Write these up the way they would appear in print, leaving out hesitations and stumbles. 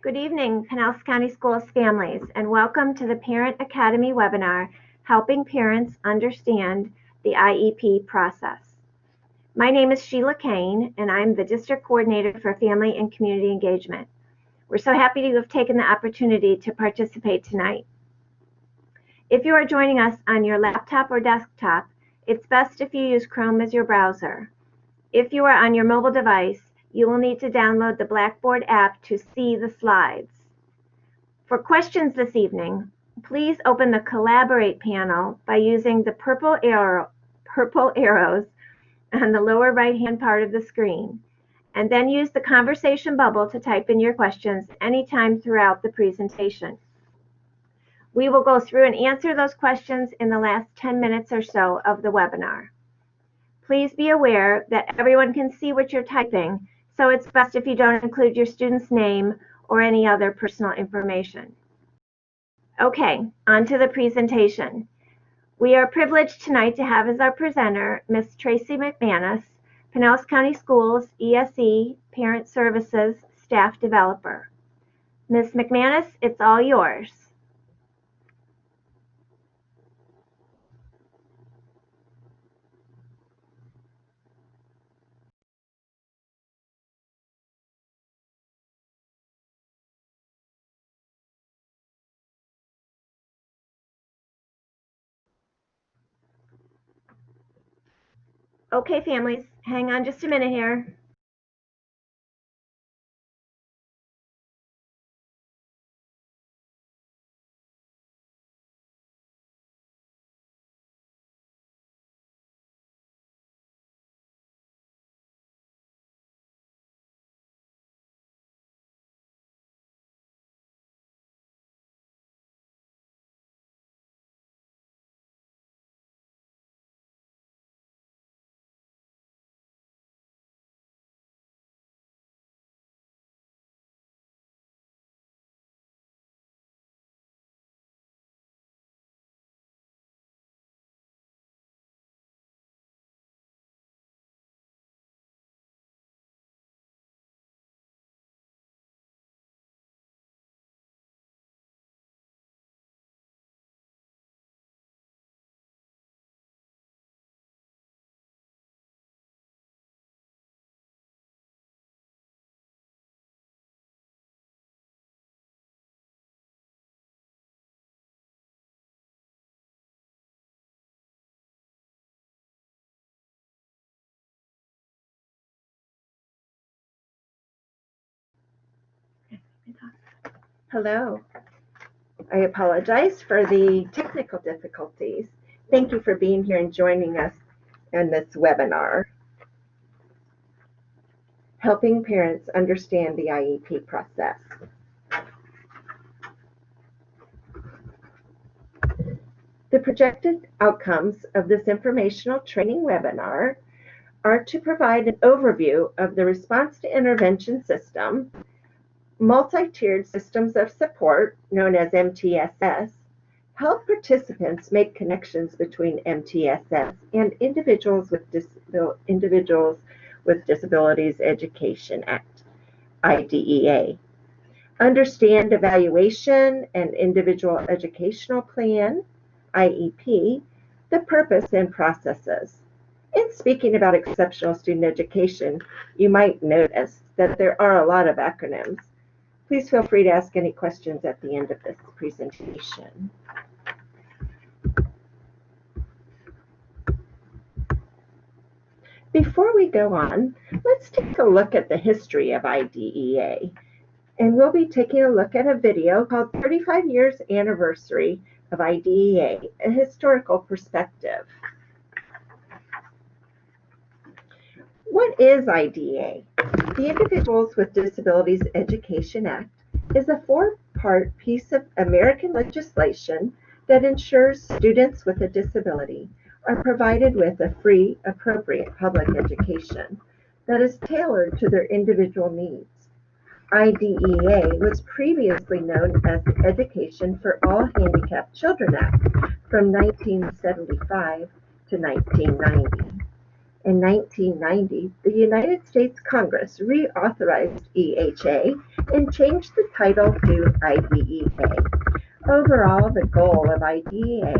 Good evening, Pinellas County Schools families, and welcome to the Parent Academy webinar, Helping Parents Understand the IEP Process. My name is Sheila Kane, and I'm the District Coordinator for Family and Community Engagement. We're so happy to have taken the opportunity to participate tonight. If you are joining us on your laptop or desktop, it's best if you use Chrome as your browser. If you are on your mobile device, you will need to download the Blackboard app to see the slides. For questions this evening, please open the Collaborate panel by using the purple arrows on the lower right-hand part of the screen, and then use the conversation bubble to type in your questions anytime throughout the presentation. We will go through and answer those questions in the last 10 minutes or so of the webinar. Please be aware that everyone can see what you're typing, so it's best if you don't include your student's name or any other personal information. Okay, on to the presentation. We are privileged tonight to have as our presenter Ms. Tracy McManus, Pinellas County Schools ESE Parent Services Staff Developer. Ms. McManus, it's all yours. Okay, families, hang on just a minute here. Hello. I apologize for the technical difficulties. Thank you for being here and joining us in this webinar, Helping Parents Understand the IEP Process. The projected outcomes of this informational training webinar are to provide an overview of the response to intervention system, multi-tiered systems of support, known as MTSS, help participants make connections between MTSS and Individuals with Disabilities Education Act, IDEA, understand evaluation and individual educational plan, IEP, the purpose and processes. In speaking about exceptional student education, you might notice that there are a lot of acronyms. Please feel free to ask any questions at the end of this presentation. Before we go on, let's take a look at the history of IDEA. And we'll be taking a look at a video called 35 Years Anniversary of IDEA, a Historical Perspective. What is IDEA? The Individuals with Disabilities Education Act is a four-part piece of American legislation that ensures students with a disability are provided with a free, appropriate public education that is tailored to their individual needs. IDEA was previously known as the Education for All Handicapped Children Act from 1975 to 1990. In 1990, the United States Congress reauthorized EHA and changed the title to IDEA. Overall, the goal of IDEA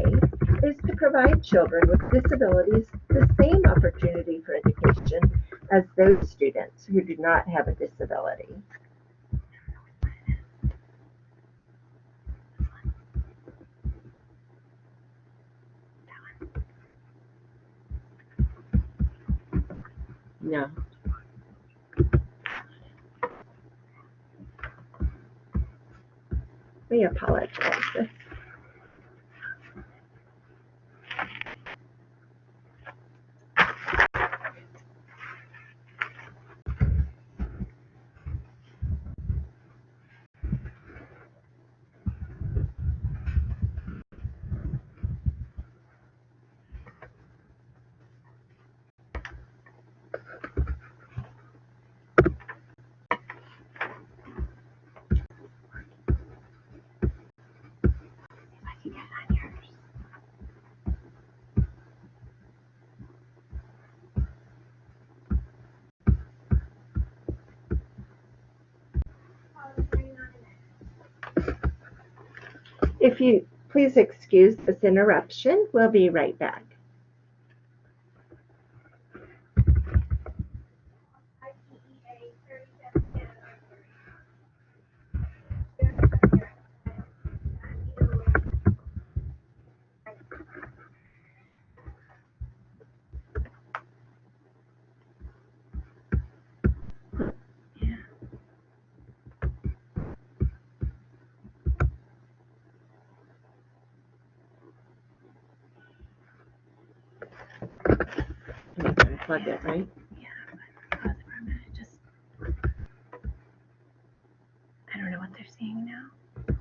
is to provide children with disabilities the same opportunity for education as those students who do not have a disability. No. We apologize. If you please excuse this interruption, we'll be right back. Plug it, right? Yeah, but pause it for a minute. I don't know what they're seeing now. I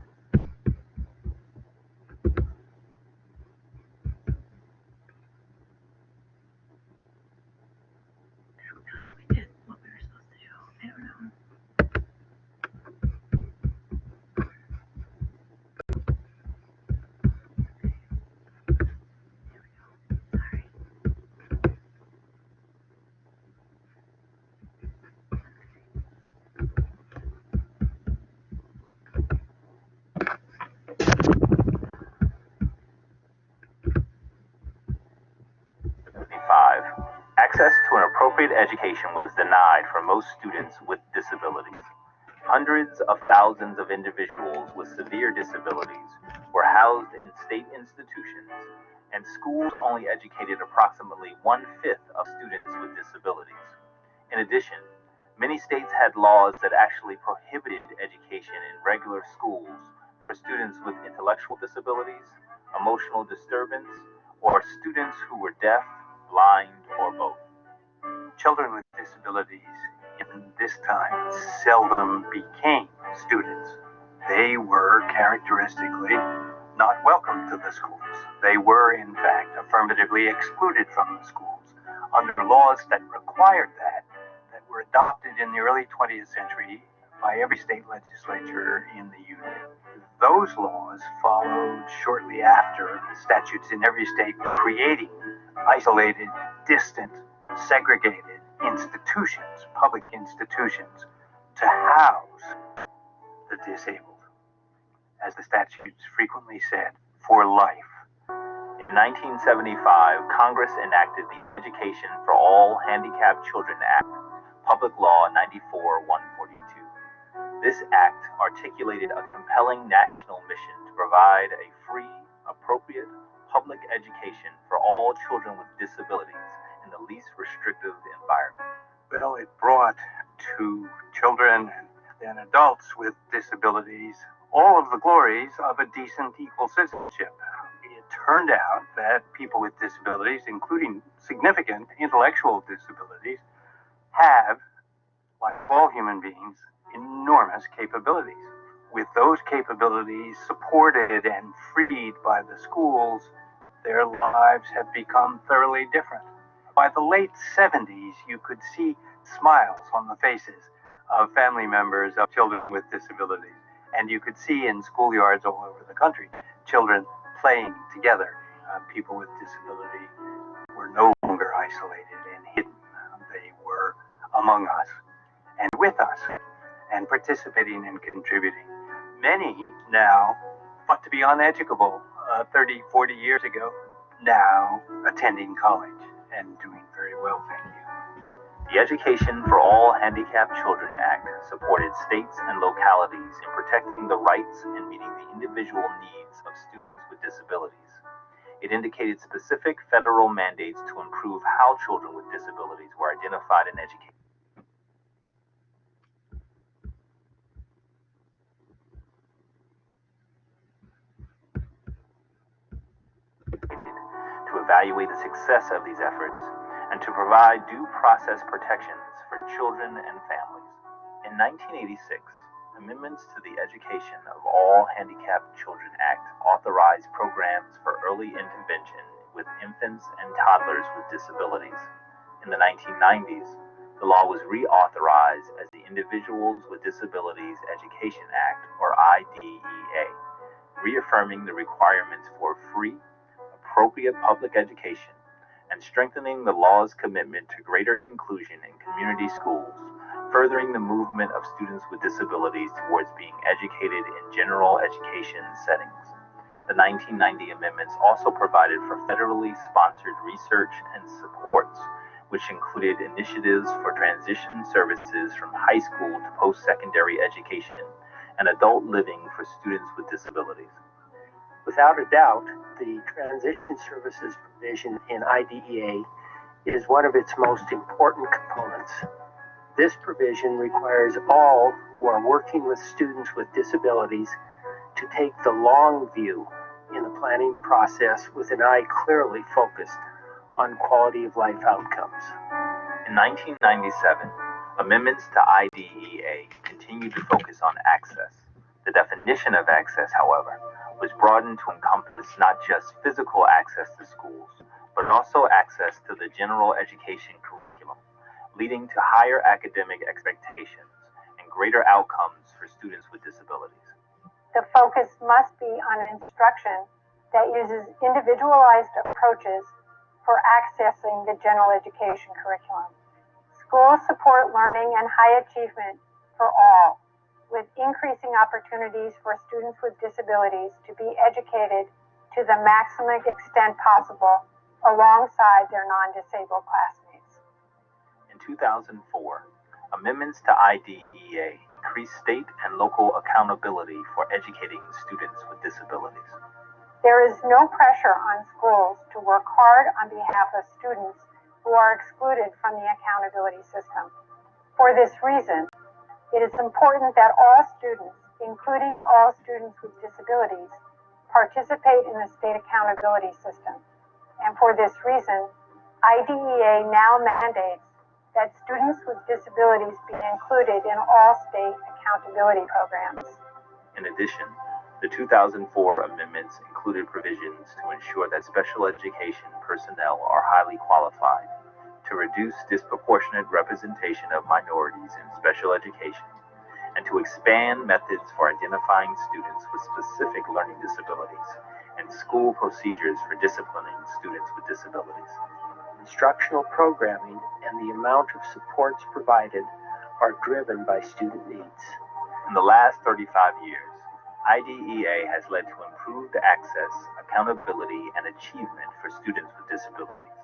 don't know if we did what we were supposed to do. I don't know. Sorry. 5. Access to an appropriate education was denied for most students with disabilities. Hundreds of thousands of individuals with severe disabilities were housed in state institutions, and schools only educated approximately 1/5 of students with disabilities. In addition, many states had laws that actually prohibited education in regular schools for students with intellectual disabilities, emotional disturbance, or students who were deaf, blind, or both. Children with disabilities in this time seldom became students. They were characteristically not welcome to the schools. They were, in fact, affirmatively excluded from the schools under laws that required that were adopted in the early 20th century by every state legislature in the Union. Those laws followed shortly after statutes in every state creating isolated, distant, segregated institutions, public institutions, to house the disabled, as the statutes frequently said, for life. In 1975, Congress enacted the Education for All Handicapped Children Act, Public Law 94-142. This act articulated a compelling national mission to provide a free, appropriate, public education for all children with disabilities in the least restrictive environment. Well, it brought to children and adults with disabilities all of the glories of a decent equal citizenship. It turned out that people with disabilities, including significant intellectual disabilities, have, like all human beings, enormous capabilities. With those capabilities supported and freed by the schools, their lives have become thoroughly different. By the late 70s, you could see smiles on the faces of family members of children with disabilities. And you could see in schoolyards all over the country, children playing together. People with disability were no longer isolated and hidden. They were among us and with us and participating and contributing. Many now thought to be uneducable 30, 40 years ago, now attending college and doing very well, thank you. The Education for All Handicapped Children Act supported states and localities in protecting the rights and meeting the individual needs of students with disabilities. It indicated specific federal mandates to improve how children with disabilities were identified and educated. To evaluate the success of these efforts and to provide due process protections for children and families. In 1986, amendments to the Education of All Handicapped Children Act authorized programs for early intervention with infants and toddlers with disabilities. In the 1990s, the law was reauthorized as the Individuals with Disabilities Education Act, or IDEA, reaffirming the requirements for free, appropriate public education, and strengthening the law's commitment to greater inclusion in community schools, furthering the movement of students with disabilities towards being educated in general education settings. The 1990 amendments also provided for federally sponsored research and supports, which included initiatives for transition services from high school to post-secondary education and adult living for students with disabilities. Without a doubt, the transition services provision in IDEA is one of its most important components. This provision requires all who are working with students with disabilities to take the long view in the planning process with an eye clearly focused on quality of life outcomes. In 1997, amendments to IDEA continued to focus on access. The definition of access, however, was broadened to encompass not just physical access to schools, but also access to the general education curriculum, leading to higher academic expectations and greater outcomes for students with disabilities. The focus must be on instruction that uses individualized approaches for accessing the general education curriculum. Schools support learning and high achievement for all, with increasing opportunities for students with disabilities to be educated to the maximum extent possible alongside their non-disabled classmates. In 2004, amendments to IDEA increased state and local accountability for educating students with disabilities. There is no pressure on schools to work hard on behalf of students who are excluded from the accountability system. For this reason, it is important that all students, including all students with disabilities, participate in the state accountability system. And for this reason, IDEA now mandates that students with disabilities be included in all state accountability programs. In addition, the 2004 amendments included provisions to ensure that special education personnel are highly qualified, to reduce disproportionate representation of minorities in special education, and to expand methods for identifying students with specific learning disabilities and school procedures for disciplining students with disabilities. Instructional programming and the amount of supports provided are driven by student needs. In the last 35 years, IDEA has led to improved access, accountability, and achievement for students with disabilities.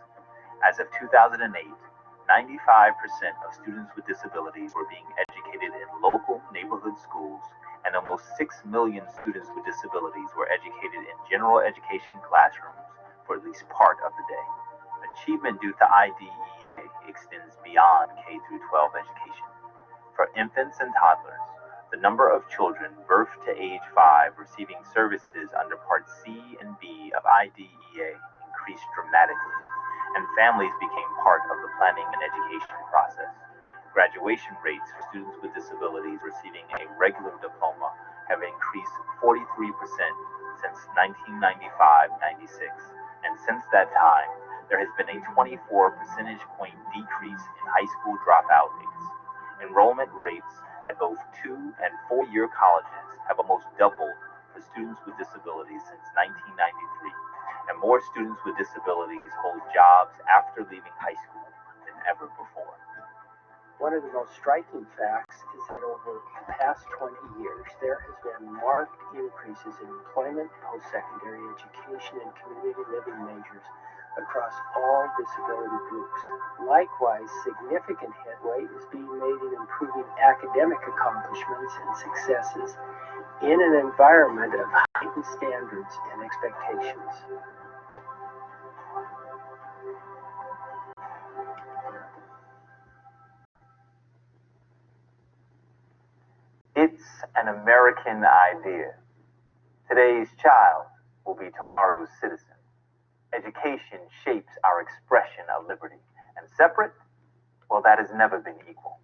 As of 2008, 95% of students with disabilities were being educated in local neighborhood schools, and almost 6 million students with disabilities were educated in general education classrooms for at least part of the day. Achievement due to IDEA extends beyond K-12 education. For infants and toddlers, the number of children birthed to age 5 receiving services under Part C and B of IDEA increased dramatically, and families became part of the planning and education process. Graduation rates for students with disabilities receiving a regular diploma have increased 43% since 1995-96, and since that time, there has been a 24 percentage point decrease in high school dropout rates. Enrollment rates at both 2- and 4-year colleges have almost doubled for students with disabilities since 1993, and more students with disabilities hold jobs after leaving high school than ever before. One of the most striking facts is that over the past 20 years, there has been marked increases in employment, post-secondary education, and community living majors across all disability groups. Likewise, significant headway is being made in improving academic accomplishments and successes in an environment of heightened standards and expectations. It's an American idea. Today's child will be tomorrow's citizen. Education shapes our expression of liberty, and separate, well, that has never been equal.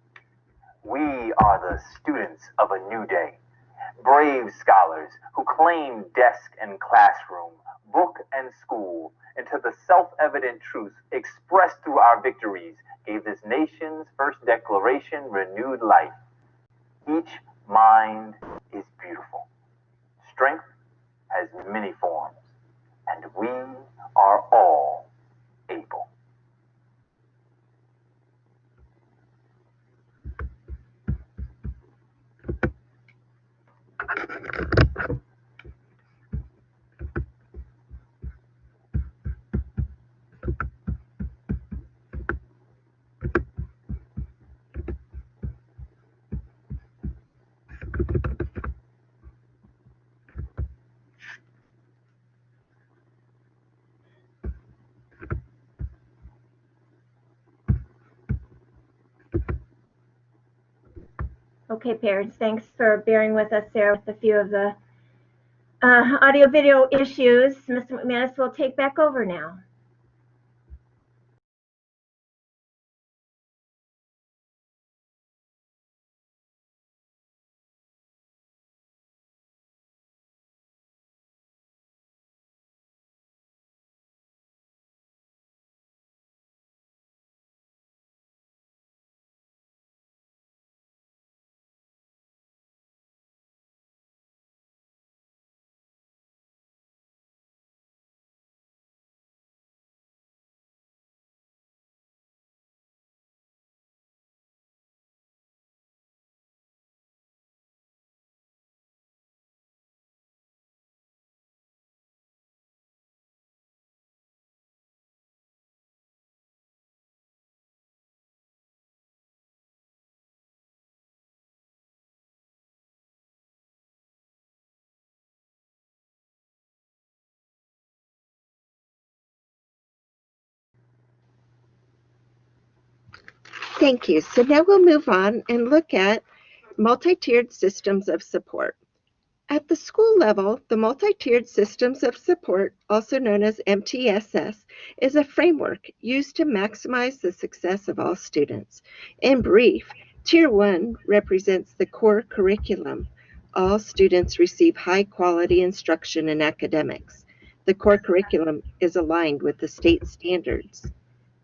We are the students of a new day, brave scholars who claim desk and classroom, book and school, into the self-evident truths expressed through our victories gave this nation's first declaration renewed life. Each mind is beautiful. Strength has many forms, and we are all able. Okay, parents, thanks for bearing with us there with a few of the audio video issues. Mr. McManus will take back over now. Thank you. So now we'll move on and look at multi-tiered systems of support. At the school level, the multi-tiered systems of support, also known as MTSS, is a framework used to maximize the success of all students. In brief, Tier 1 represents the core curriculum. All students receive high-quality instruction in academics. The core curriculum is aligned with the state standards.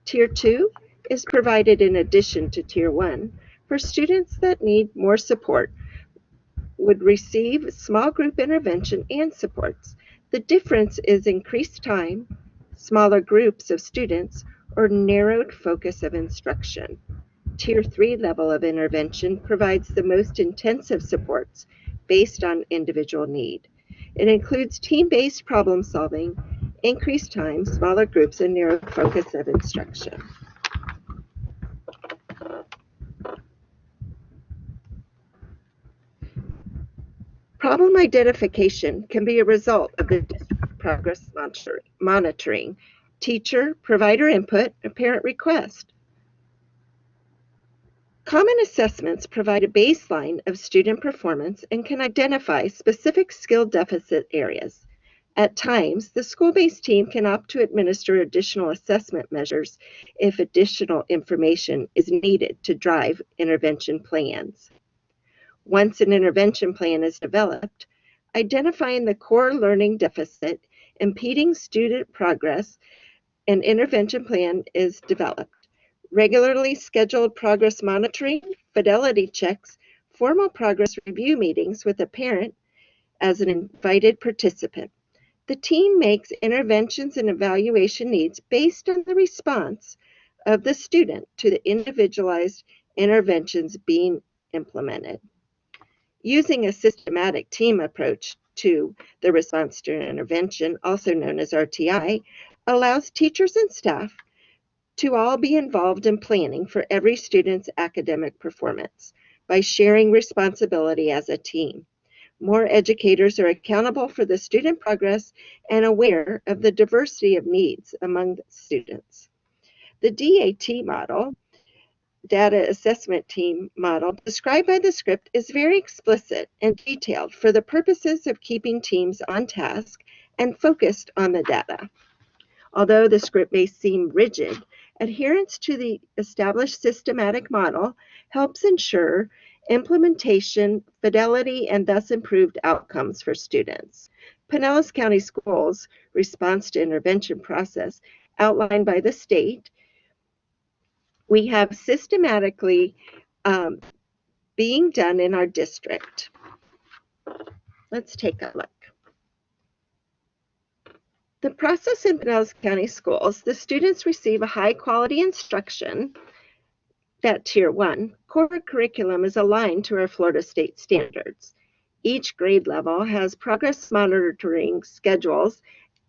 Tier 2 is provided in addition to Tier 1 for students that need more support, would receive small group intervention and supports. The difference is increased time, smaller groups of students, or narrowed focus of instruction. Tier 3 level of intervention provides the most intensive supports based on individual need. It includes team-based problem solving, increased time, smaller groups, and narrowed focus of instruction. Problem identification can be a result of the district progress monitoring, teacher, provider input, and parent request. Common assessments provide a baseline of student performance and can identify specific skill deficit areas. At times, the school-based team can opt to administer additional assessment measures if additional information is needed to drive intervention plans. Once an intervention plan is developed, identifying the core learning deficit impeding student progress, an intervention plan is developed. Regularly scheduled progress monitoring, fidelity checks, formal progress review meetings with a parent as an invited participant. The team makes interventions and evaluation needs based on the response of the student to the individualized interventions being implemented. Using a systematic team approach to the response to an intervention, also known as RTI, allows teachers and staff to all be involved in planning for every student's academic performance by sharing responsibility as a team. More educators are accountable for the student progress and aware of the diversity of needs among students. The DAT model, Data Assessment Team model, described by the script is very explicit and detailed for the purposes of keeping teams on task and focused on the data. Although the script may seem rigid, adherence to the established systematic model helps ensure implementation, fidelity, and thus improved outcomes for students. Pinellas County Schools' response to intervention process outlined by the state, we have systematically being done in our district. Let's take a look. The process in Pinellas County Schools, the students receive a high-quality instruction that Tier 1 core curriculum is aligned to our Florida state standards. Each grade level has progress monitoring schedules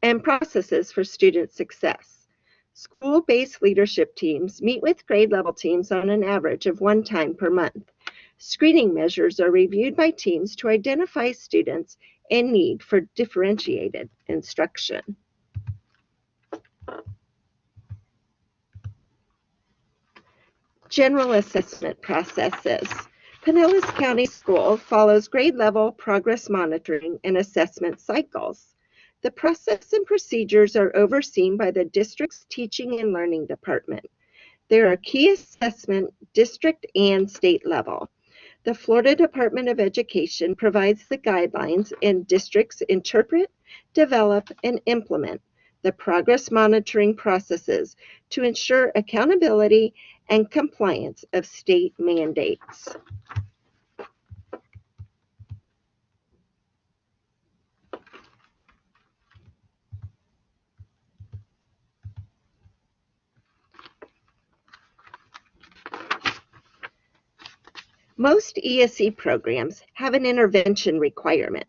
and processes for student success. School-based leadership teams meet with grade level teams on an average of 1 time per month. Screening measures are reviewed by teams to identify students in need for differentiated instruction. General assessment processes. Pinellas County School follows grade level progress monitoring and assessment cycles. The process and procedures are overseen by the district's teaching and learning department. There are key assessment district and state level. The Florida Department of Education provides the guidelines, and districts interpret, develop, and implement the progress monitoring processes to ensure accountability and compliance of state mandates. Most ESE programs have an intervention requirement.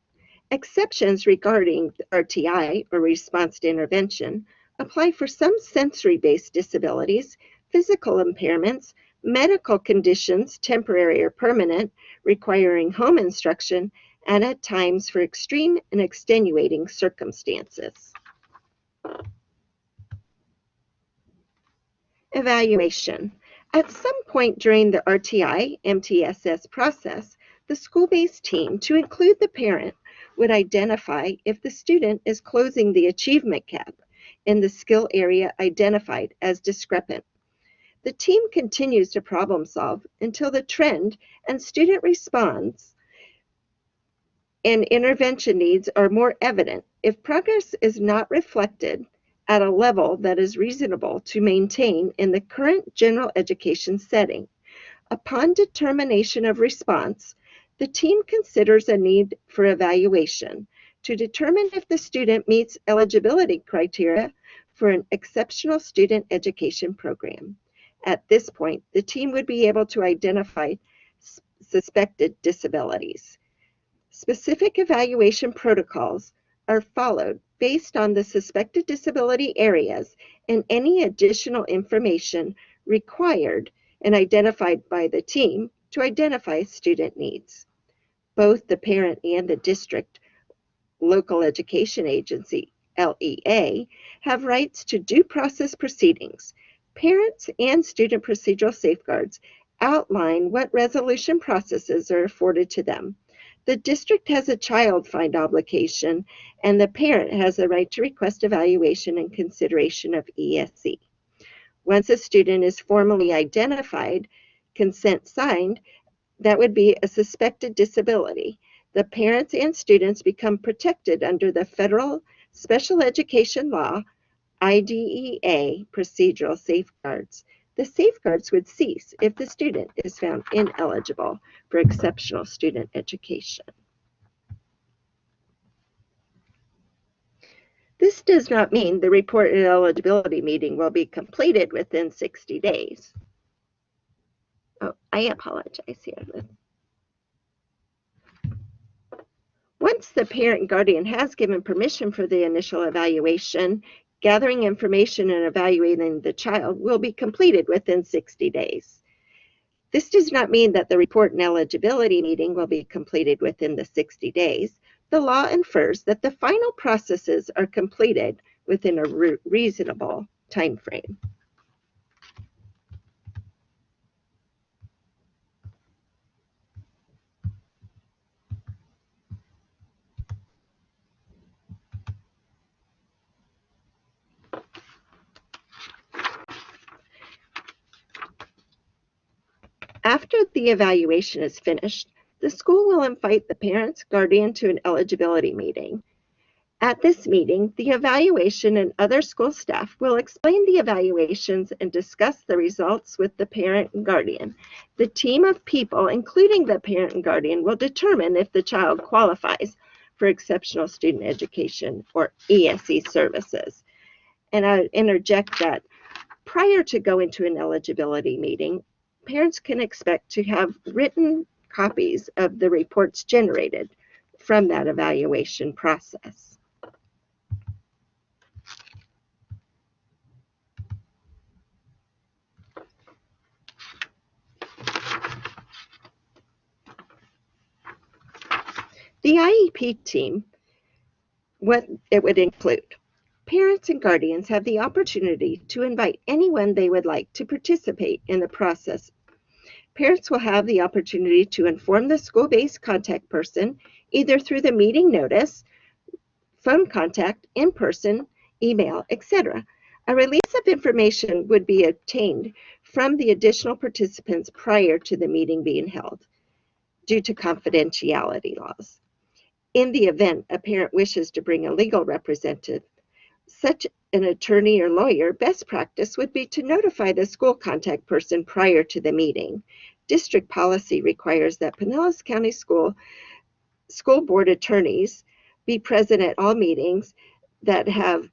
Exceptions regarding RTI, or response to intervention, apply for some sensory-based disabilities, physical impairments, medical conditions, temporary or permanent, requiring home instruction, and at times for extreme and extenuating circumstances. Evaluation. At some point during the RTI MTSS process, the school-based team, to include the parent, would identify if the student is closing the achievement gap in the skill area identified as discrepant. The team continues to problem solve until the trend and student response and intervention needs are more evident. If progress is not reflected at a level that is reasonable to maintain in the current general education setting, upon determination of response, the team considers a need for evaluation to determine if the student meets eligibility criteria for an exceptional student education program. At this point, the team would be able to identify suspected disabilities. Specific evaluation protocols are followed based on the suspected disability areas and any additional information required and identified by the team to identify student needs. Both the parent and the district local education agency, LEA, have rights to due process proceedings. Parents and student procedural safeguards outline what resolution processes are afforded to them. The district has a child find obligation, and the parent has the right to request evaluation and consideration of ESE. Once a student is formally identified, consent signed, that would be a suspected disability. The parents and students become protected under the federal special education law, IDEA procedural safeguards. The safeguards would cease if the student is found ineligible for exceptional student education. This does not mean the report and eligibility meeting will be completed within 60 days. Oh, I apologize here. Once the parent and guardian has given permission for the initial evaluation, gathering information and evaluating the child will be completed within 60 days. This does not mean that the report and eligibility meeting will be completed within the 60 days. The law infers that the final processes are completed within a reasonable time frame. After the evaluation is finished, the school will invite the parents, guardian to an eligibility meeting. At this meeting, the evaluation and other school staff will explain the evaluations and discuss the results with the parent and guardian. The team of people, including the parent and guardian, will determine if the child qualifies for exceptional student education or ESE services. And I interject that prior to going to an eligibility meeting, parents can expect to have written copies of the reports generated from that evaluation process. The IEP team, what it would include. Parents and guardians have the opportunity to invite anyone they would like to participate in the process. Parents will have the opportunity to inform the school-based contact person either through the meeting notice, phone contact, in person, email, etc. A release of information would be obtained from the additional participants prior to the meeting being held due to confidentiality laws. In the event a parent wishes to bring a legal representative, such an attorney or lawyer, best practice would be to notify the school contact person prior to the meeting. District policy requires that Pinellas County School Board attorneys be present at all meetings that have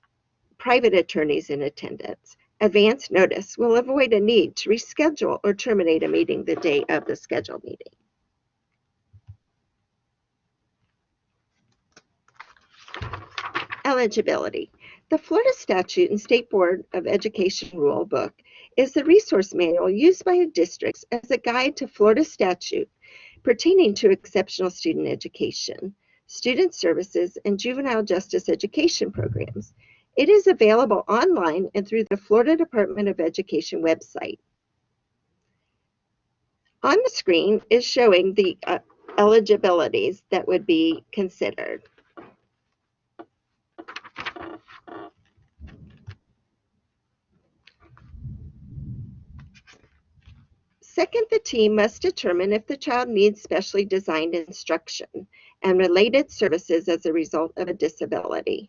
private attorneys in attendance. Advance notice will avoid a need to reschedule or terminate a meeting the day of the scheduled meeting. Eligibility. The Florida Statute and State Board of Education Rule Book is the resource manual used by districts as a guide to Florida statute pertaining to exceptional student education, student services, and juvenile justice education programs. It is available online and through the Florida Department of Education website. On the screen is showing the eligibilities that would be considered. Second, the team must determine if the child needs specially designed instruction and related services as a result of a disability.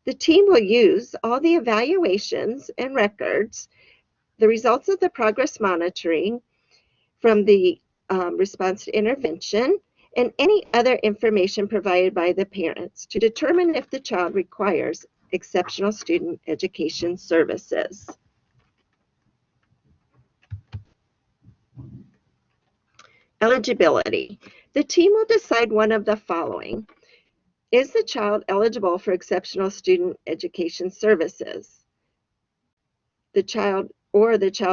The team will use all the evaluations and records, the results of the progress monitoring from the response to intervention, and any other information provided by the parents to determine if the child requires exceptional student education services. Eligibility. The team will decide one of the following. Is the child eligible for exceptional student education services? The child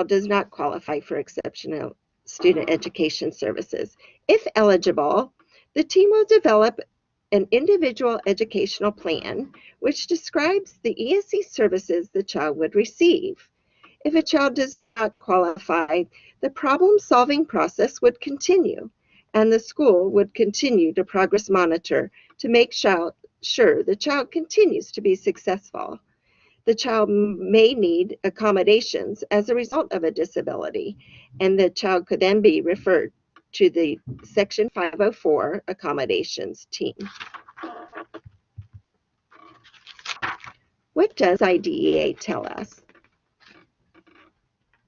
does not qualify for exceptional student education services. If eligible, the team will develop an individual educational plan which describes the ESE services the child would receive. If a child does not qualify, the problem-solving process would continue, and the school would continue to progress monitor to make sure the child continues to be successful. The child may need accommodations as a result of a disability, and the child could then be referred to the Section 504 accommodations team. What does IDEA tell us?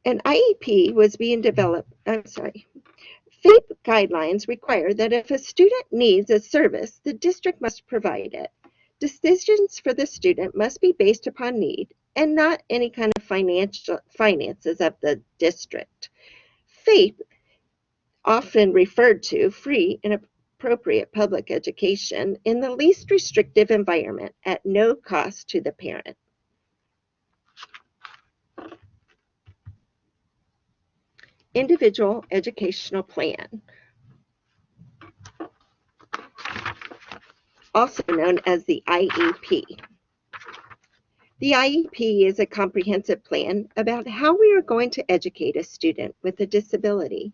An IEP was being developed, FAPE guidelines require that if a student needs a service, the district must provide it. Decisions for the student must be based upon need and not any kind of finances of the district. FAPE, often referred to free and appropriate public education in the least restrictive environment at no cost to the parent. Individual educational plan, also known as the IEP. The IEP is a comprehensive plan about how we are going to educate a student with a disability.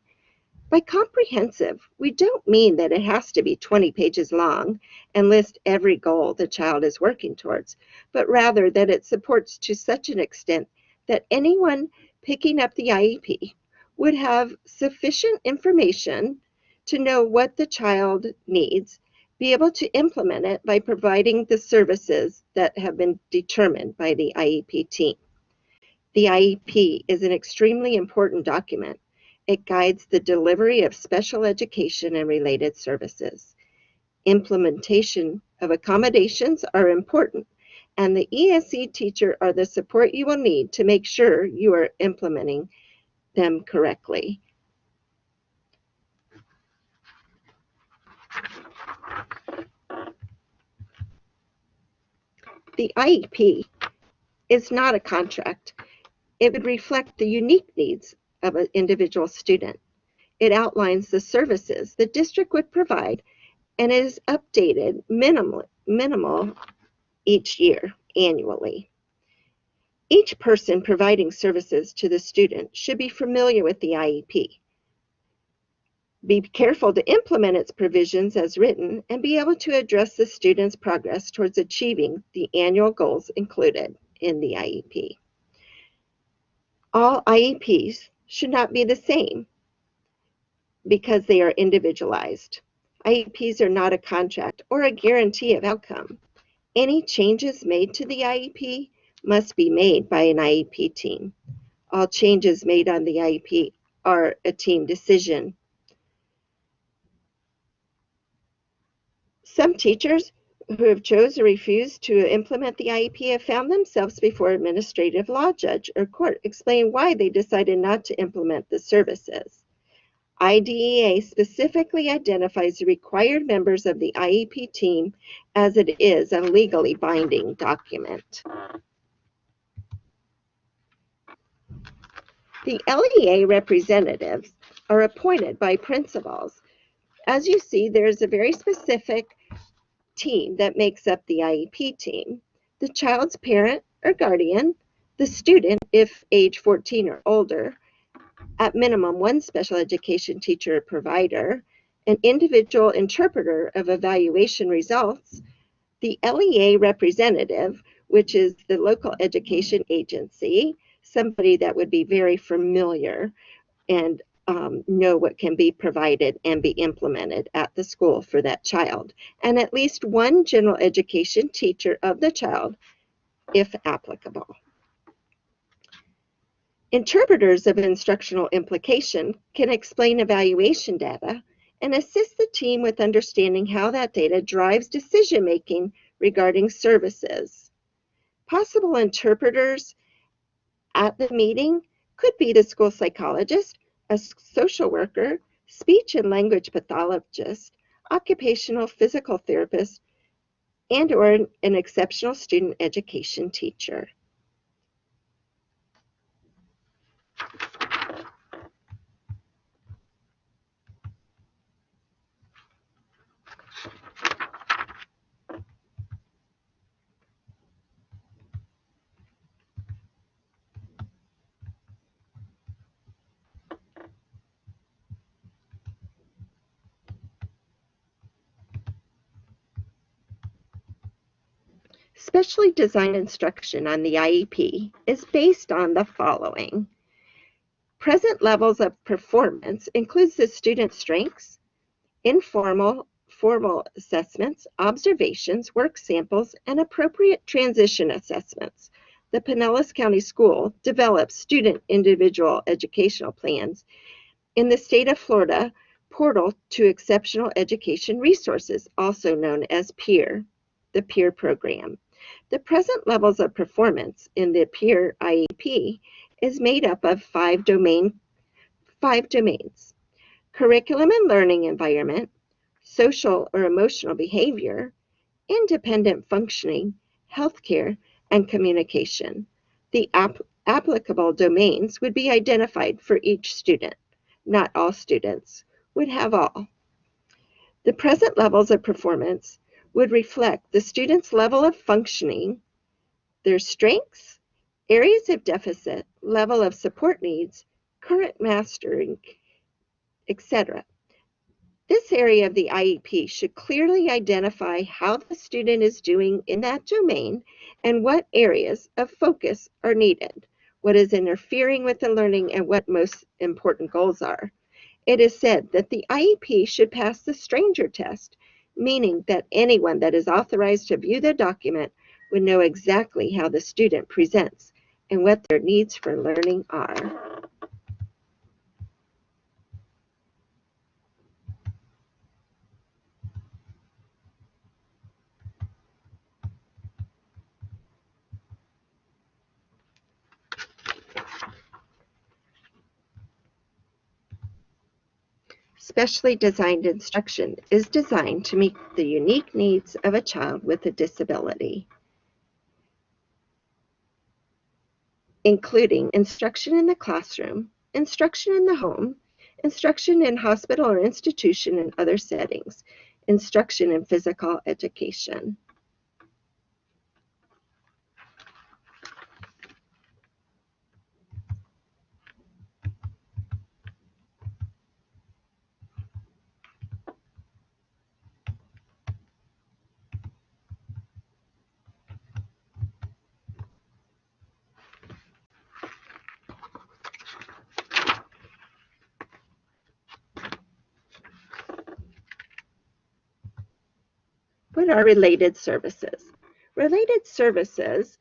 By comprehensive, we don't mean that it has to be 20 pages long and list every goal the child is working towards, but rather that it supports to such an extent that anyone picking up the IEP would have sufficient information to know what the child needs, be able to implement it by providing the services that have been determined by the IEP team. The IEP is an extremely important document. It guides the delivery of special education and related services. Implementation of accommodations are important, and the ESE teacher are the support you will need to make sure you are implementing them correctly. The IEP is not a contract. It would reflect the unique needs of an individual student. It outlines the services the district would provide and is updated minimal each year, annually. Each person providing services to the student should be familiar with the IEP. Be careful to implement its provisions as written and be able to address the student's progress towards achieving the annual goals included in the IEP. All IEPs should not be the same because they are individualized. IEPs are not a contract or a guarantee of outcome. Any changes made to the IEP must be made by an IEP team. All changes made on the IEP are a team decision. Some teachers who have chosen or refused to implement the IEP have found themselves before administrative law judge or court explaining why they decided not to implement the services. IDEA specifically identifies the required members of the IEP team as it is a legally binding document. The LEA representatives are appointed by principals. As you see, there's a very specific team that makes up the IEP team. The child's parent or guardian, the student if age 14 or older, at minimum one special education teacher or provider, an individual interpreter of evaluation results, the LEA representative, which is the local education agency, somebody that would be very familiar and know what can be provided and be implemented at the school for that child, and at least one general education teacher of the child, if applicable. Interpreters of instructional implication can explain evaluation data and assist the team with understanding how that data drives decision-making regarding services. Possible interpreters at the meeting could be the school psychologist, a social worker, speech and language pathologist, occupational physical therapist, and or an exceptional student education teacher. Specially designed instruction on the IEP is based on the following. Present levels of performance includes the student's strengths, informal, formal assessments, observations, work samples, and appropriate transition assessments. The Pinellas County School develops student individual educational plans. In the state of Florida, Portal to Exceptional Education Resources, also known as PEER. the peer program. The present levels of performance in the peer IEP is made up of five domains: curriculum and learning environment, social or emotional behavior, independent functioning, healthcare, and communication. The applicable domains would be identified for each student. Not all students would have all. The present levels of performance would reflect the student's level of functioning, their strengths, areas of deficit, level of support needs, current mastering, etc. This area of the IEP should clearly identify how the student is doing in that domain and what areas of focus are needed, what is interfering with the learning, and what most important goals are. It is said that the IEP should pass the stranger test, meaning that anyone that is authorized to view the document would know exactly how the student presents and what their needs for learning are. Specially designed instruction is designed to meet the unique needs of a child with a disability, including instruction in the classroom, instruction in the home, instruction in hospital or institution and other settings, instruction in physical education. What are related services? Related services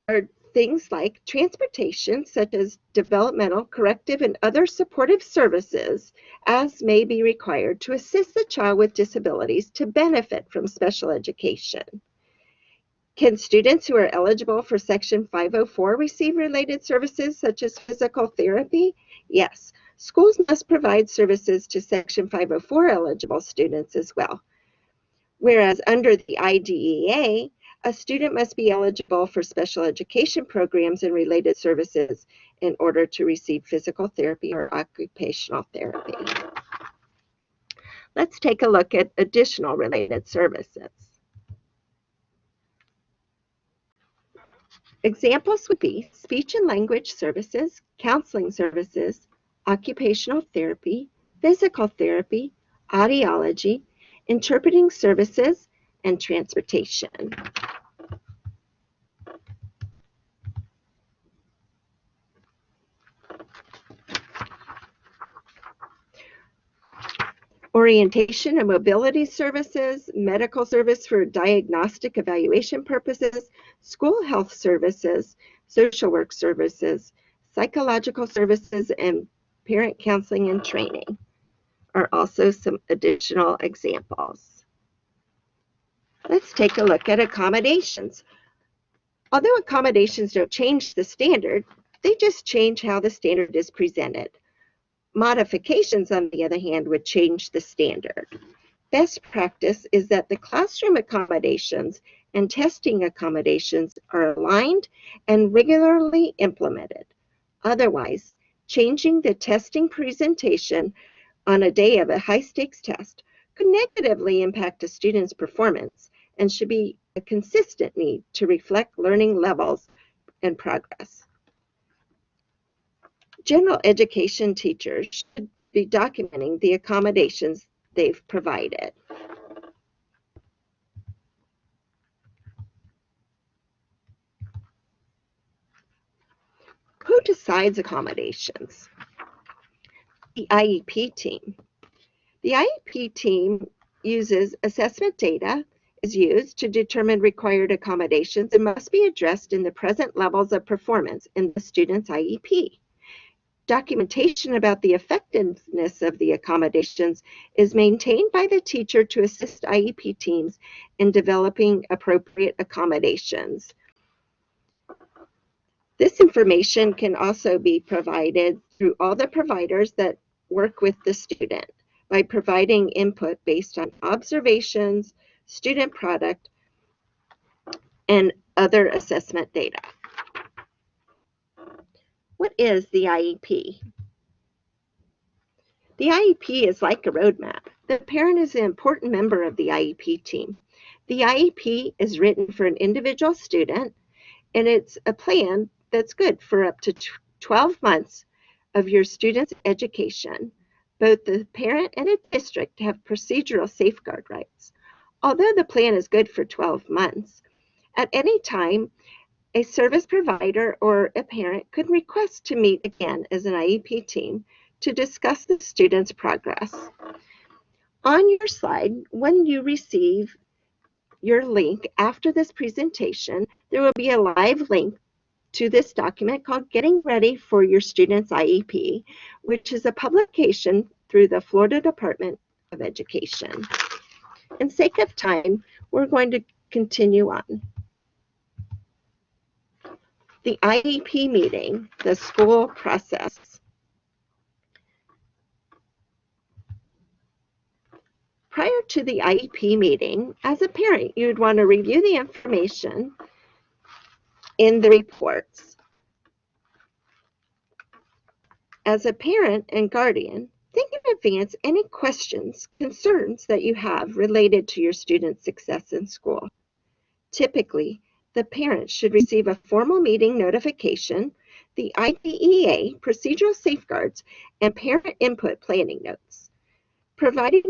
are things like transportation, such as developmental, corrective, and other supportive services, as may be required to assist the child with disabilities to benefit from special education. Can students who are eligible for Section 504 receive related services, such as physical therapy? Yes. Schools must provide services to Section 504 eligible students as well. Whereas under the IDEA, a student must be eligible for special education programs and related services in order to receive physical therapy or occupational therapy. Let's take a look at additional related services. Examples would be speech and language services, counseling services, occupational therapy, physical therapy, audiology, interpreting services, and transportation. Orientation and mobility services, medical service for diagnostic evaluation purposes, school health services, social work services, psychological services, and parent counseling and training are also some additional examples. Let's take a look at accommodations. Although accommodations don't change the standard, they just change how the standard is presented. Modifications, on the other hand, would change the standard. Best practice is that the classroom accommodations and testing accommodations are aligned and regularly implemented. Otherwise, changing the testing presentation on a day of a high-stakes test could negatively impact a student's performance and should be a consistent need to reflect learning levels and progress. General education teachers should be documenting the accommodations they've provided. Who decides accommodations? The IEP team. The IEP team uses assessment data is used to determine required accommodations and must be addressed in the present levels of performance in the student's IEP. Documentation about the effectiveness of the accommodations is maintained by the teacher to assist IEP teams in developing appropriate accommodations. This information can also be provided through all the providers that work with the student by providing input based on observations, student product, and other assessment data. What is the IEP? The IEP is like a roadmap. The parent is an important member of the IEP team. The IEP is written for an individual student, and it's a plan that's good for up to 12 months of your student's education. Both the parent and a district have procedural safeguard rights. Although the plan is good for 12 months, at any time, a service provider or a parent could request to meet again as an IEP team to discuss the student's progress. On your slide, when you receive your link after this presentation, there will be a live link to this document called Getting Ready for Your Student's IEP, which is a publication through the Florida Department of Education. In sake of time, we're going to continue on. The IEP meeting, the school process. Prior to the IEP meeting, as a parent, you would want to review the information in the reports. As a parent and guardian, think in advance any questions, concerns that you have related to your student's success in school. Typically, the parent should receive a formal meeting notification, the IDEA procedural safeguards, and parent input planning notes. Providing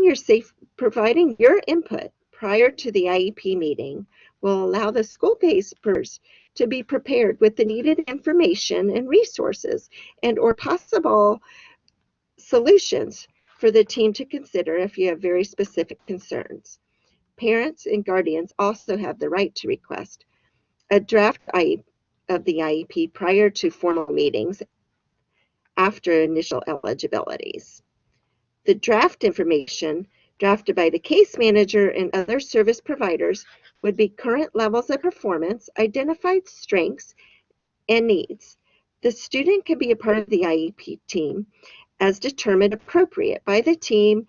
your input prior to the IEP meeting will allow the school-based PERS to be prepared with the needed information and resources and/or possible solutions for the team to consider if you have very specific concerns. Parents and guardians also have the right to request a draft of the IEP prior to formal meetings after initial eligibilities. The draft information drafted by the case manager and other service providers would be current levels of performance, identified strengths, and needs. The student can be a part of the IEP team as determined appropriate by the team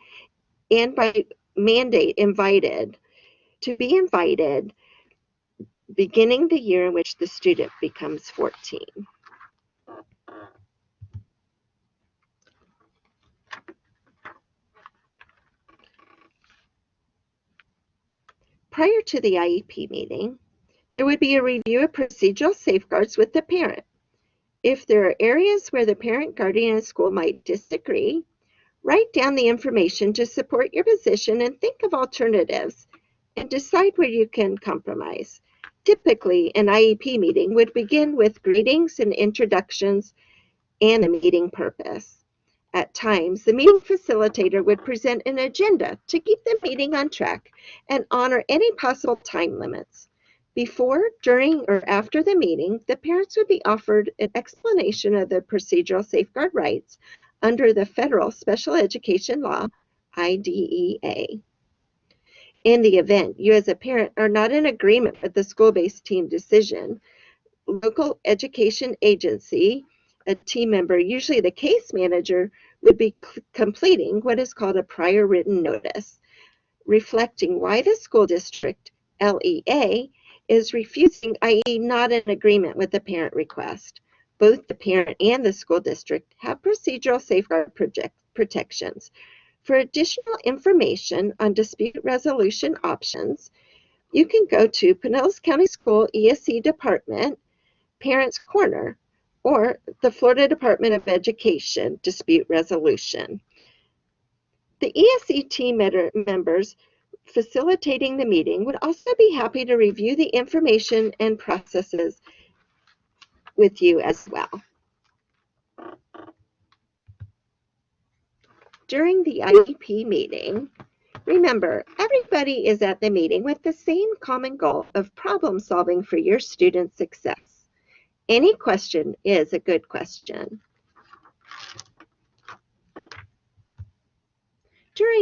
and by mandate invited beginning the year in which the student becomes 14. Prior to the IEP meeting, there would be a review of procedural safeguards with the parent. If there are areas where the parent, guardian, and school might disagree, write down the information to support your position and think of alternatives and decide where you can compromise. Typically, an IEP meeting would begin with greetings and introductions and a meeting purpose. At times, the meeting facilitator would present an agenda to keep the meeting on track and honor any possible time limits. Before, during, or after the meeting, the parents would be offered an explanation of the procedural safeguard rights under the federal special education law, IDEA. In the event you as a parent are not in agreement with the school-based team decision, local education agency, a team member, usually the case manager, would be completing what is called a prior written notice, reflecting why the school district, LEA, is refusing, i.e. not in agreement with the parent request. Both the parent and the school district have procedural safeguard protections. For additional information on dispute resolution options, you can go to Pinellas County School ESE Department, Parents Corner, or the Florida Department of Education Dispute Resolution. The ESE team members facilitating the meeting would also be happy to review the information and processes with you as well. During the IEP meeting, remember, everybody is at the meeting with the same common goal of problem solving for your student's success. Any question is a good question.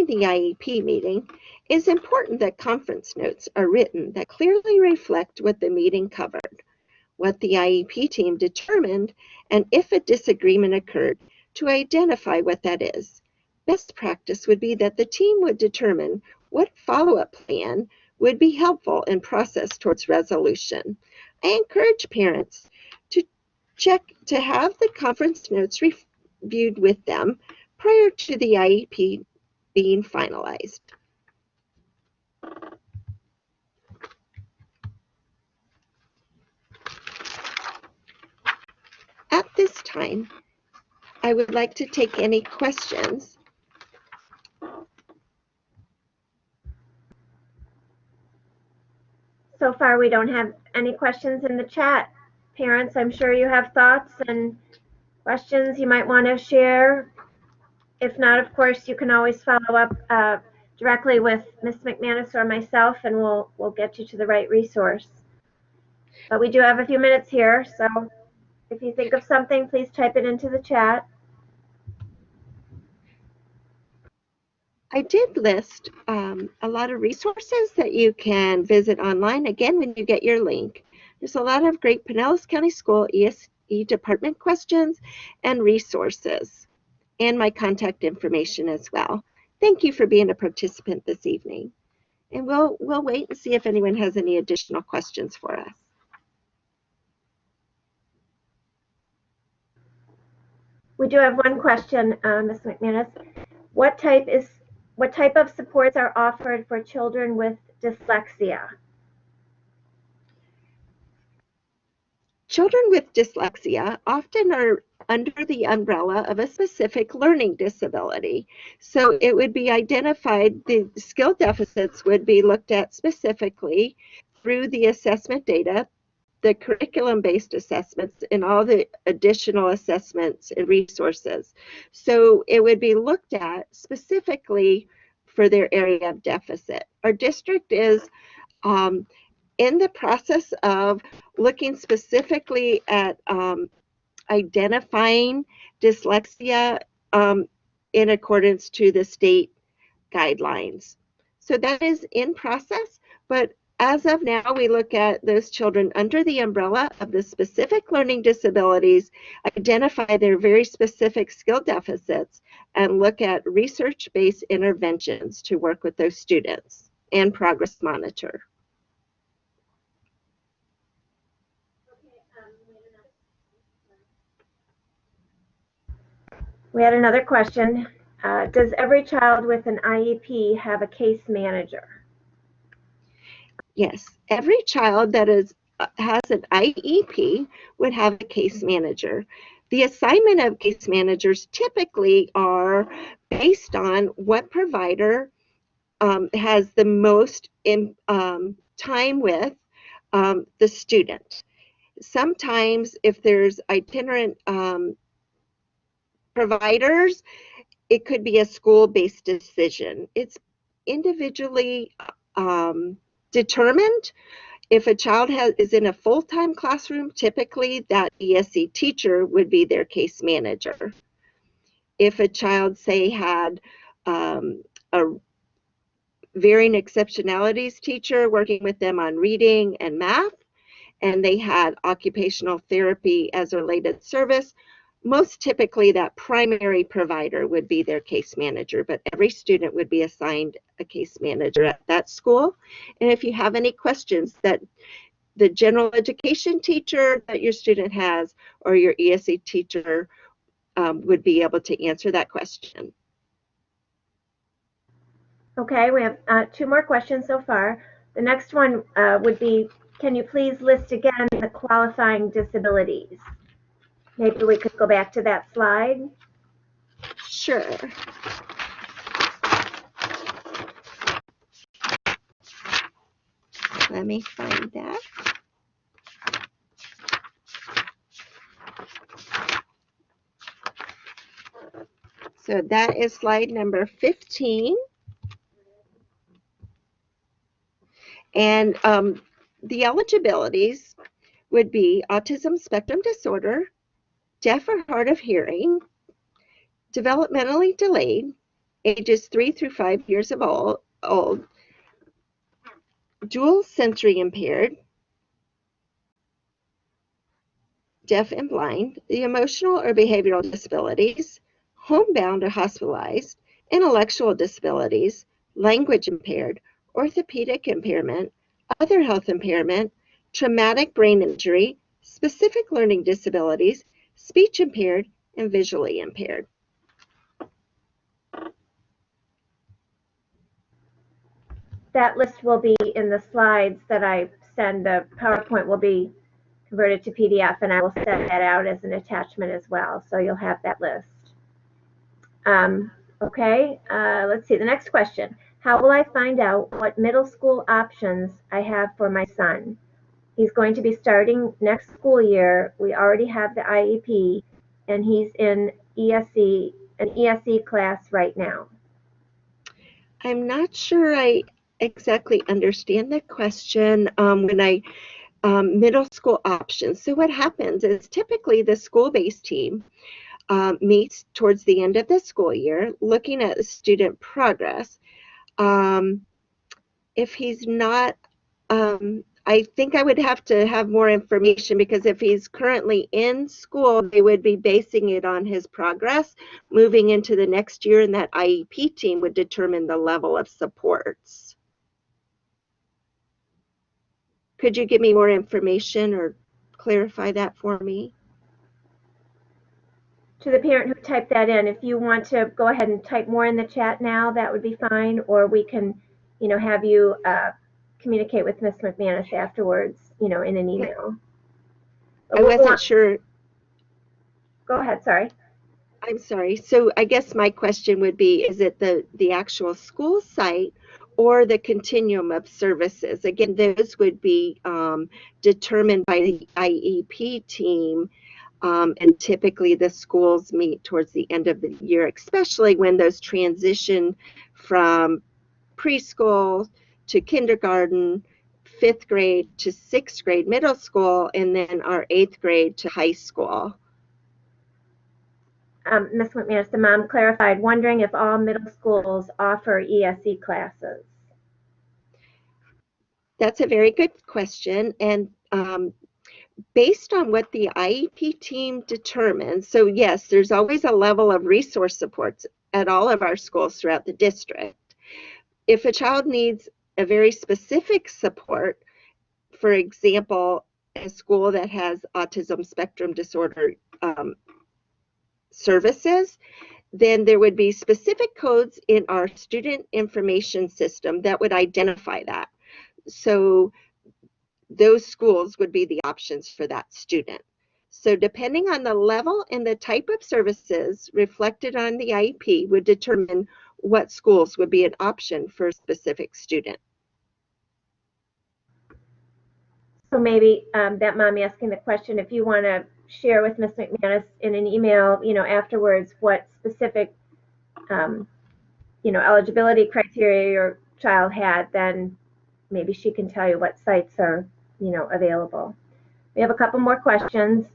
the IEP meeting, it is important that conference notes are written that clearly reflect what the meeting covered, what the IEP team determined, and if a disagreement occurred, to identify what that is. Best practice would be that the team would determine what follow-up plan would be helpful in process towards resolution. I encourage parents to have the conference notes reviewed with them prior to the IEP being finalized. At this time, I would like to take any questions. So far, we don't have any questions in the chat. Parents, I'm sure you have thoughts and questions you might want to share. If not, of course, you can always follow up directly with Ms. McManus or myself, and we'll get you to the right resource. But we do have a few minutes here, so if you think of something, please type it into the chat. I did list a lot of resources that you can visit online, again, when you get your link. There's a lot of great Pinellas County School ESE department questions and resources, and my contact information as well. Thank you for being a participant this evening. And we'll wait and see if anyone has any additional questions for us. We do have one question, Ms. McManus. What type of supports are offered for children with dyslexia? Children with dyslexia often are under the umbrella of a specific learning disability. So it would be identified, the skill deficits would be looked at specifically through the assessment data, the curriculum-based assessments, and all the additional assessments and resources. So it would be looked at specifically for their area of deficit. Our district is in the process of looking specifically at identifying dyslexia in accordance to the state guidelines. So that is in process, but as of now, we look at those children under the umbrella of the specific learning disabilities, identify their very specific skill deficits, and look at research-based interventions to work with those students and progress monitor. We had another question. Does every child with an IEP have a case manager? Yes, every child that has an IEP would have a case manager. The assignment of case managers typically are based on what provider has the most time with the student. Sometimes if there's itinerant providers, it could be a school-based decision. It's individually determined. If a child is in a full-time classroom, typically that ESE teacher would be their case manager. If a child, say, had a varying exceptionalities teacher working with them on reading and math, and they had occupational therapy as a related service, most typically that primary provider would be their case manager, but every student would be assigned a case manager at that school. And if you have any questions that the general education teacher that your student has or your ESE teacher would be able to answer that question. Okay, we have 2 more questions so far. The next one would be, can you please list again the qualifying disabilities? Maybe we could go back to that slide. Sure. Let me find that. So that is slide number 15. And the eligibilities would be autism spectrum disorder, deaf or hard of hearing, developmentally delayed, ages 3 through 5 years of old, dual sensory impaired, deaf and blind, the emotional or behavioral disabilities, homebound or hospitalized, intellectual disabilities, language impaired, orthopedic impairment, other health impairment, traumatic brain injury, specific learning disabilities, speech impaired, and visually impaired. That list will be in the slides that I send. The PowerPoint will be converted to PDF, and I will send that out as an attachment as well. So you'll have that list. Okay, let's see. The next question. How will I find out what middle school options I have for my son? He's going to be starting next school year. We already have the IEP, and he's in an ESE class right now. I'm not sure I exactly understand the question middle school options. So what happens is typically the school-based team meets towards the end of the school year, looking at the student progress. If he's not, I think I would have to have more information, because if he's currently in school, they would be basing it on his progress moving into the next year, and that IEP team would determine the level of supports. Could you give me more information or clarify that for me? To the parent who typed that in, if you want to go ahead and type more in the chat now, that would be fine, or we can, have you communicate with Ms. McManus afterwards, in an email. I wasn't sure. Go ahead, sorry. I'm sorry. So I guess my question would be, is it the actual school site or the continuum of services? Again, those would be determined by the IEP team, and typically the schools meet towards the end of the year, especially when those transition from preschool to kindergarten, 5th grade to 6th grade middle school, and then our 8th grade to high school. Ms. McManus, the mom clarified, wondering if all middle schools offer ESE classes. That's a very good question. And based on what the IEP team determines, so yes, there's always a level of resource supports at all of our schools throughout the district. If a child needs a very specific support, for example, a school that has autism spectrum disorder services, then there would be specific codes in our student information system that would identify that. So those schools would be the options for that student. So depending on the level and the type of services reflected on the IEP would determine what schools would be an option for a specific student. So maybe that mom asking the question, if you want to share with Ms. McManus in an email, afterwards what specific, eligibility criteria your child had, then maybe she can tell you what sites are, available. We have a couple more questions.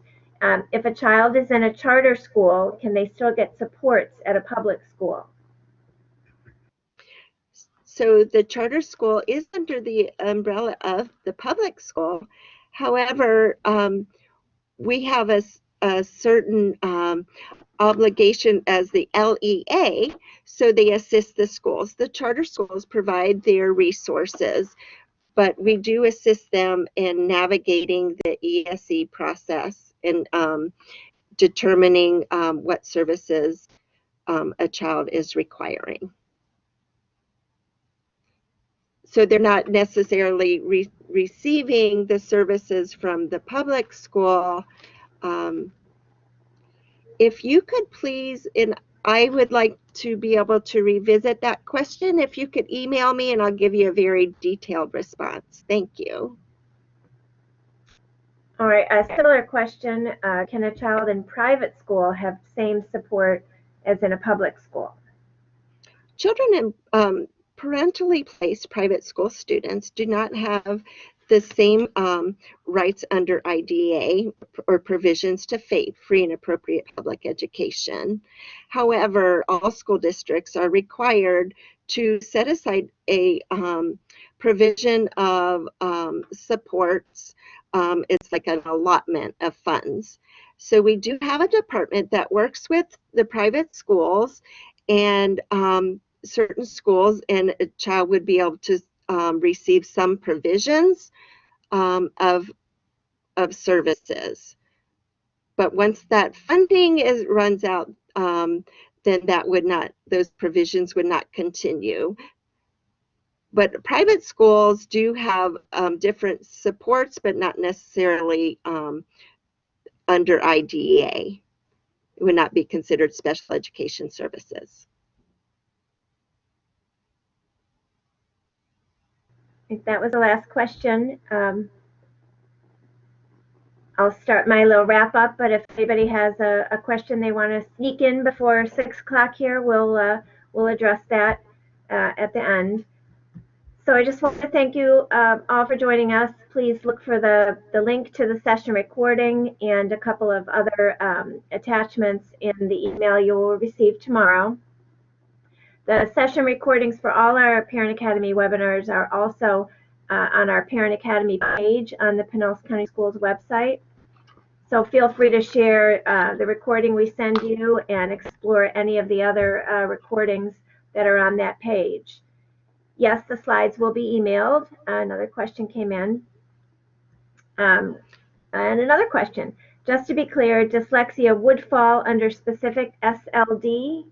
If a child is in a charter school, can they still get supports at a public school? So the charter school is under the umbrella of the public school. However, we have a certain obligation as the LEA, so they assist the schools. The charter schools provide their resources, but we do assist them in navigating the ESE process and determining what services a child is requiring. So they're not necessarily receiving the services from the public school. If you could please, and I would like to be able to revisit that question, if you could email me and I'll give you a very detailed response. Thank you. All right, a similar question, can a child in private school have same support as in a public school? Children in parentally placed private school students do not have the same rights under IDEA or provisions to FAPE, free and appropriate public education. However, all school districts are required to set aside a provision of supports. It's like an allotment of funds. So we do have a department that works with the private schools and certain schools, and a child would be able to receive some provisions of services. But once that funding runs out, then those provisions would not continue. But private schools do have different supports, but not necessarily under IDEA. It would not be considered special education services. I think that was the last question. I'll start my little wrap up, but if anybody has a question they want to sneak in before 6 o'clock here, we'll address that at the end. So I just want to thank you all for joining us. Please look for the link to the session recording and a couple of other attachments in the email you will receive tomorrow. The session recordings for all our Parent Academy webinars are also on our Parent Academy page on the Pinellas County Schools website. So feel free to share the recording we send you and explore any of the other recordings that are on that page. Yes, the slides will be emailed. Another question came in. And another question. Just to be clear, dyslexia would fall under specific SLD?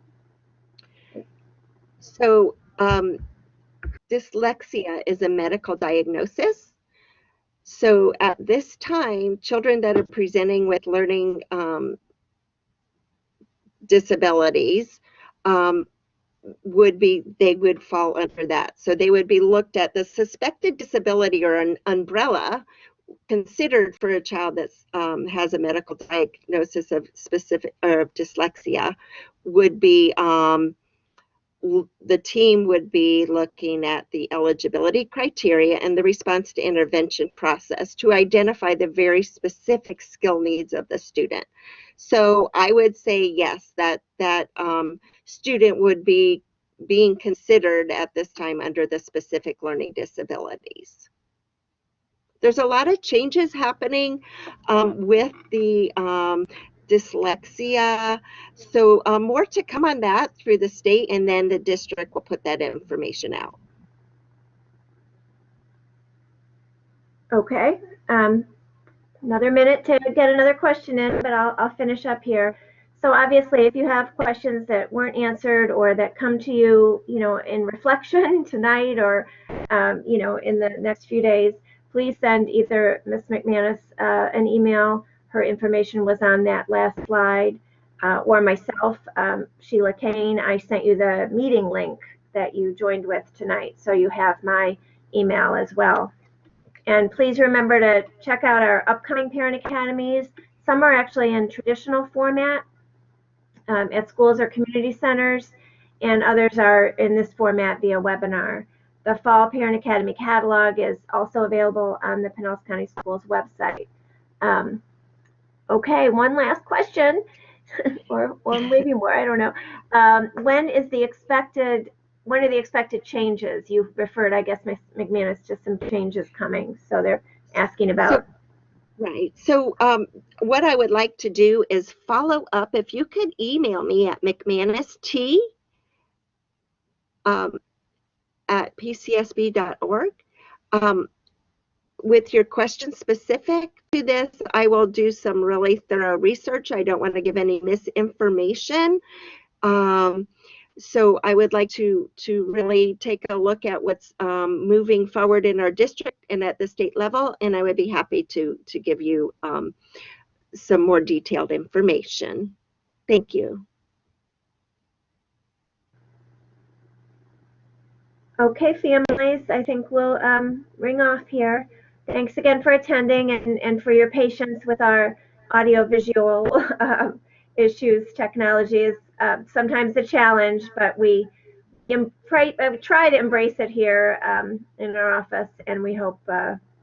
So dyslexia is a medical diagnosis. So at this time, children that are presenting with learning disabilities they would fall under that. So they would be looked at. The suspected disability or an umbrella considered for a child that has a medical diagnosis of dyslexia would be the team would be looking at the eligibility criteria and the response to intervention process to identify the very specific skill needs of the student. So I would say yes, that student would be being considered at this time under the specific learning disabilities. There's a lot of changes happening with the dyslexia. So more to come on that through the state, and then the district will put that information out. Okay. Another minute to get another question in, but I'll finish up here. So obviously, if you have questions that weren't answered or that come to you, in reflection tonight or, in the next few days, please send either Ms. McManus an email. Her information was on that last slide, or myself, Sheila Kane. I sent you the meeting link that you joined with tonight, so you have my email as well. And please remember to check out our upcoming Parent Academies. Some are actually in traditional format at schools or community centers, and others are in this format via webinar. The Fall Parent Academy catalog is also available on the Pinellas County Schools website. Okay, one last question, or maybe more, I don't know. When are the expected changes? You've referred, I guess, Ms. McManus, to some changes coming. So they're asking about. Right. So what I would like to do is follow up. If you could email me at mcmanust at pcsb.org with your questions specific to this. I will do some really thorough research. I don't want to give any misinformation. So I would like to really take a look at what's moving forward in our district and at the state level, and I would be happy to give you some more detailed information. Thank you. Okay, families, I think we'll ring off here. Thanks again for attending and for your patience with our audio-visual issues. Technology is sometimes a challenge, but we try to embrace it here in our office, and we hope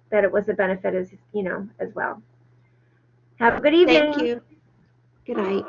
that it was a benefit as well. Have a good evening. Thank you. Good night.